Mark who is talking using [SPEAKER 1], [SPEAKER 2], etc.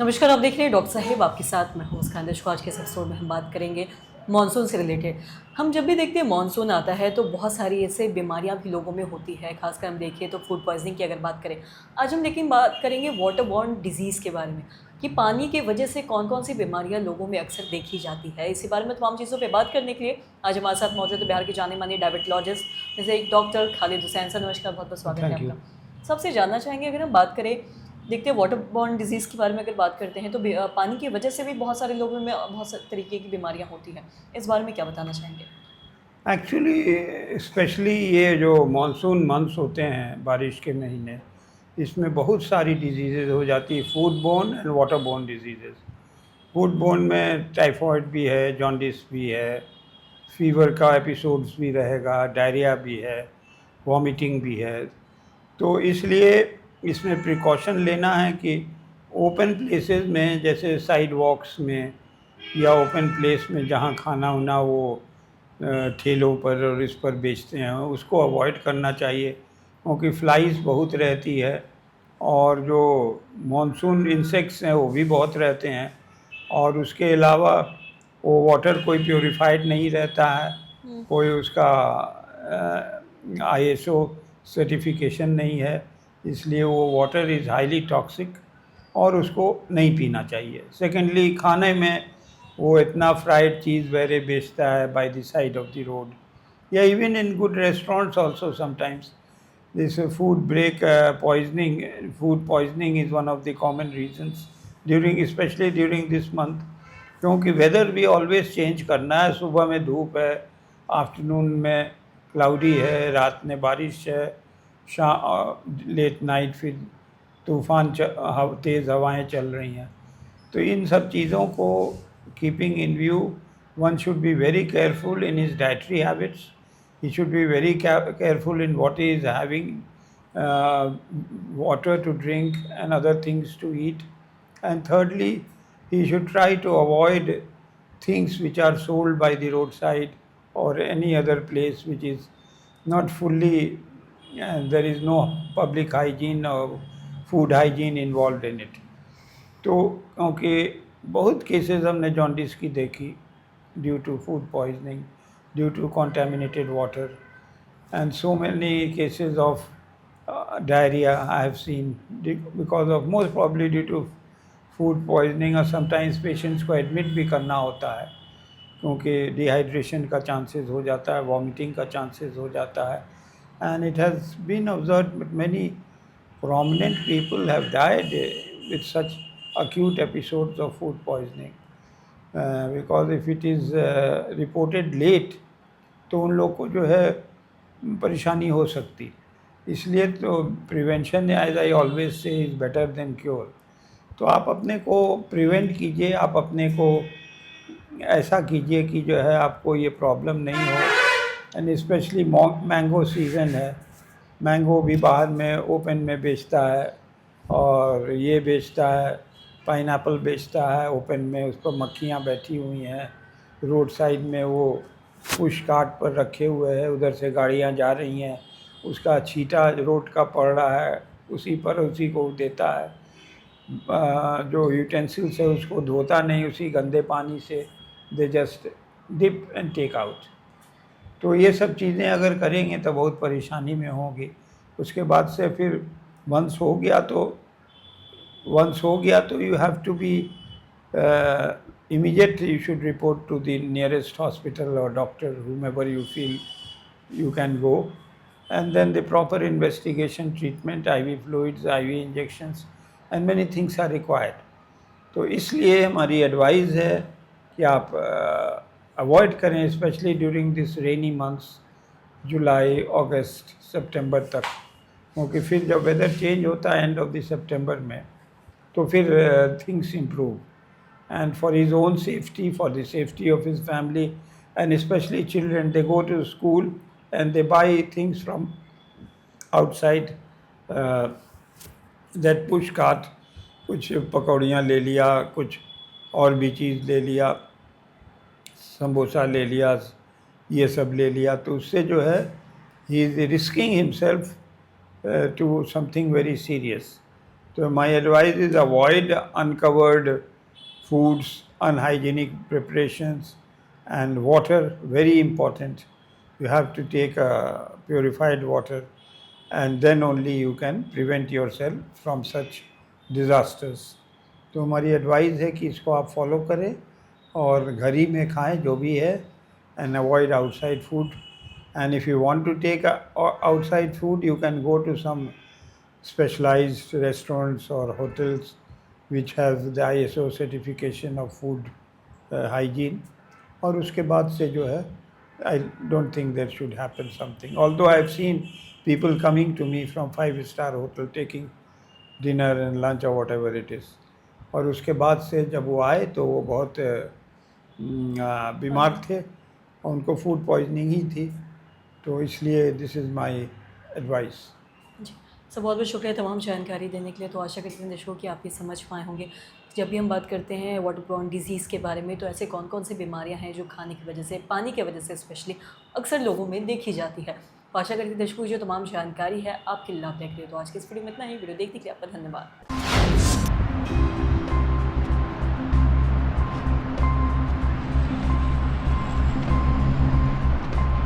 [SPEAKER 1] नमस्कार, आप देख रहे हैं डॉक्टर साहिब आपके साथ मैं हूँ मुस्कान दशको। आज के इस एपिसोड में हम बात करेंगे मानसून से रिलेटेड। हम जब भी देखते हैं मानसून आता है तो बहुत सारी ऐसे बीमारियाँ भी लोगों में होती है, खासकर हम देखें तो फूड पॉइज़निंग की अगर बात करें। आज हम लेकिन बात करेंगे वाटर बॉर्न डिज़ीज़ के बारे में कि पानी की वजह से कौन-कौन सी बीमारियाँ लोगों में अक्सर देखी जाती है। इसी बारे में तमाम चीज़ों पे बात करने के लिए आज हमारे साथ मौजूद है बिहार के जाने-माने डायबिटोलॉजिस्ट जैसे एक डॉक्टर खालिद हुसैन। सर नमस्कार, बहुत-बहुत स्वागत है
[SPEAKER 2] थैंक यू।
[SPEAKER 1] आपका। सबसे जानना चाहेंगे अगर हम बात करें देखते हैं वाटर बॉर्न डिज़ीज़ के बारे में अगर बात करते हैं तो पानी की वजह से भी बहुत सारे लोगों में बहुत से तरीके की बीमारियाँ होती हैं। इस बारे में क्या बताना चाहेंगे?
[SPEAKER 2] एक्चुअली स्पेशली ये जो मानसून मंथ्स होते हैं, बारिश के महीने, इसमें बहुत सारी डिजीज़ेज़ हो जाती है, food borne and water borne diseases. Food borne में टाइफॉइड भी है, जॉन्डिस भी है, फीवर का एपिसोड्स भी रहेगा, डायरिया भी है, वॉमिटिंग भी है। तो इसलिए इसमें प्रिकॉशन लेना है कि ओपन प्लेसेस में, जैसे साइड वॉक्स में या ओपन प्लेस में जहाँ खाना वाना वो ठेलों पर और इस पर बेचते हैं, उसको अवॉइड करना चाहिए, क्योंकि फ्लाइज बहुत रहती है और जो मॉनसून इंसेक्ट्स हैं वो भी बहुत रहते हैं। और उसके अलावा वो वाटर कोई प्योरीफाइड नहीं रहता है,
[SPEAKER 1] हुँ।
[SPEAKER 2] कोई उसका आईएसओ सर्टिफिकेशन नहीं है, इसलिए वो वाटर इज़ हाईली टॉक्सिक और उसको नहीं पीना चाहिए। सेकेंडली, खाने में वो इतना फ्राइड चीज़ वगैरह बेचता है by the side of the road, या even in good restaurants also sometimes this food break poisoning. Food poisoning is one of the common reasons during, especially during this month, क्योंकि weather भी always change करना है। सुबह में धूप है, afternoon में क्लाउडी है, रात में बारिश है, लेट नाइट फिर तूफ़ान तेज़ हवाएं चल रही हैं। तो इन सब चीज़ों को keeping in view, one should be very careful in his dietary habits. He should be very careful in what he is having, water to drink and other things to eat. And thirdly, he should try to avoid things which are sold by the roadside or any other place which is not fully, there is no public hygiene or food hygiene involved in it. तो क्योंकि बहुत cases हमने jaundice की देखी due to food poisoning, due to contaminated water, and so many cases of diarrhea I have seen because of, most probably due to food poisoning, और sometimes patients को admit भी करना होता है क्योंकि डिहाइड्रेशन का चांसेस हो जाता है, वॉमिटिंग का चांसेस हो जाता है। And it has been observed many prominent people have died with such acute episodes of food poisoning, because if it is reported late तो उन लोग को जो है परेशानी हो सकती। इसलिए तो prevention, as I always say, is better than cure. तो आप अपने को प्रिवेंट कीजिए, आप अपने को ऐसा कीजिए कि जो है आपको ये प्रॉब्लम नहीं हो। एंड स्पेशली मैंगो सीज़न है, मैंगो भी बाहर में ओपन में बेचता है, और ये बेचता है, पाइनएप्पल बेचता है ओपन में, उस पर मक्खियाँ बैठी हुई हैं। रोड साइड में वो पुश कार्ट पर रखे हुए हैं, उधर से गाड़ियाँ जा रही हैं, उसका छींटा रोड का पड़ रहा है, उसी पर उसी को देता है। जो यूटेंसिल्स है उसको धोता नहीं, उसी गंदे पानी से they just dip and take out. तो ये सब चीज़ें अगर करेंगे तो बहुत परेशानी में होंगी। उसके बाद से फिर वंस हो गया तो you have to be immediately, you should report to the nearest hospital or doctor, whomever you feel you can go, and then the proper investigation, treatment, IV fluids, IV injections, and many things are required. तो इसलिए हमारी advice है कि आप avoid करें, specially during this rainy months, जुलाई, अगस्त, सितंबर तक, क्योंकि फिर जब वेदर चेंज होता है एंड ऑफ द सितंबर में, तो फिर things improve. And for his own safety, for the safety of his family, and especially children, they go to school and they buy things from outside, uh, that push cart, कुछ पकौड़ियाँ ले लिया, कुछ और भी चीज़ ले लिया, समोसा ले लिया, ये सब ले लिया, तो उससे जो है he is risking himself to something very serious. So my advice is avoid uncovered foods, unhygienic preparations, and water, very important. You have to take purified water, and then only you can prevent yourself from such disasters. तो हमारी advice है कि इसको आप follow करें और घर ही में खाएं जो भी है, and avoid outside food. And if you want to take outside food, you can go to some specialized restaurants or hotels which have the ISO certification of food hygiene. और उसके बाद से जो है, I don't think there should happen something. Although I have seen people coming to me from 5-star hotel taking dinner and lunch or whatever it is. और उसके बाद से जब वो आए तो वो बहुत बीमार थे और उनको फूड पॉइजनिंग ही थी, तो इसलिए दिस इज़ माय एडवाइस।
[SPEAKER 1] जी सर, बहुत बहुत शुक्रिया तमाम जानकारी देने के लिए। तो आशा करते हैं दर्शकों कि आप ये समझ पाए होंगे। जब भी हम बात करते हैं वाटरबोर्न डिजीज़ के बारे में, तो ऐसे कौन कौन सी बीमारियां हैं जो खाने की वजह से, पानी की वजह से स्पेशली अक्सर लोगों में देखी जाती है। तो आशा करते हैं दर्शकों जो तमाम जानकारी है आपके लाभदायक रही। तो आज की इस वीडियो में इतना ही। वीडियो देखने के लिए आपका धन्यवाद।